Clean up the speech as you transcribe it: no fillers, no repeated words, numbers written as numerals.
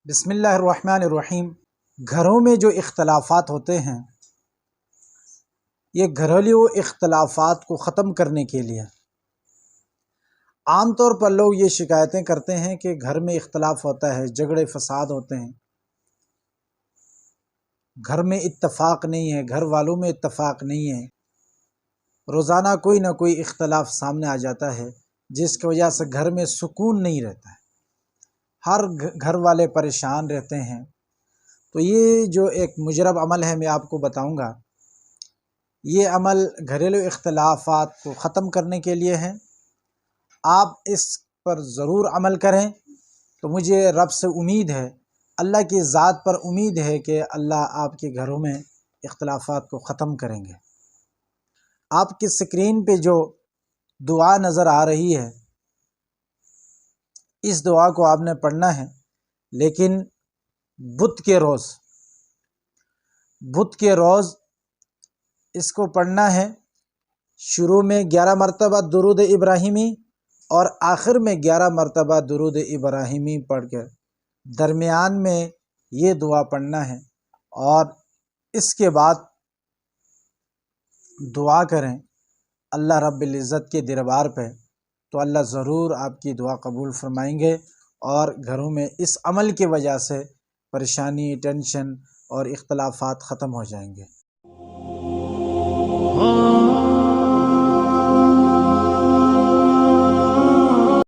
بسم اللہ الرحمن الرحیم۔ گھروں میں جو اختلافات ہوتے ہیں، یہ گھریلو اختلافات کو ختم کرنے کے لیے عام طور پر لوگ یہ شکایتیں کرتے ہیں کہ گھر میں اختلاف ہوتا ہے، جھگڑے فساد ہوتے ہیں، گھر میں اتفاق نہیں ہے، گھر والوں میں اتفاق نہیں ہے، روزانہ کوئی نہ کوئی اختلاف سامنے آ جاتا ہے جس کی وجہ سے گھر میں سکون نہیں رہتا ہے، ہر گھر والے پریشان رہتے ہیں۔ تو یہ جو ایک مجرب عمل ہے میں آپ کو بتاؤں گا، یہ عمل گھریلو اختلافات کو ختم کرنے کے لیے ہے۔ آپ اس پر ضرور عمل کریں تو مجھے رب سے امید ہے، اللہ کی ذات پر امید ہے کہ اللہ آپ کے گھروں میں اختلافات کو ختم کریں گے۔ آپ کی اسکرین پہ جو دعا نظر آ رہی ہے، اس دعا کو آپ نے پڑھنا ہے، لیکن بدھ کے روز اس کو پڑھنا ہے۔ شروع میں 11 مرتبہ درود ابراہیمی اور آخر میں 11 مرتبہ درود ابراہیمی پڑھ کر درمیان میں یہ دعا پڑھنا ہے، اور اس کے بعد دعا کریں اللہ رب العزت کے دربار پہ، تو اللہ ضرور آپ کی دعا قبول فرمائیں گے، اور گھروں میں اس عمل کی وجہ سے پریشانی، ٹینشن اور اختلافات ختم ہو جائیں گے۔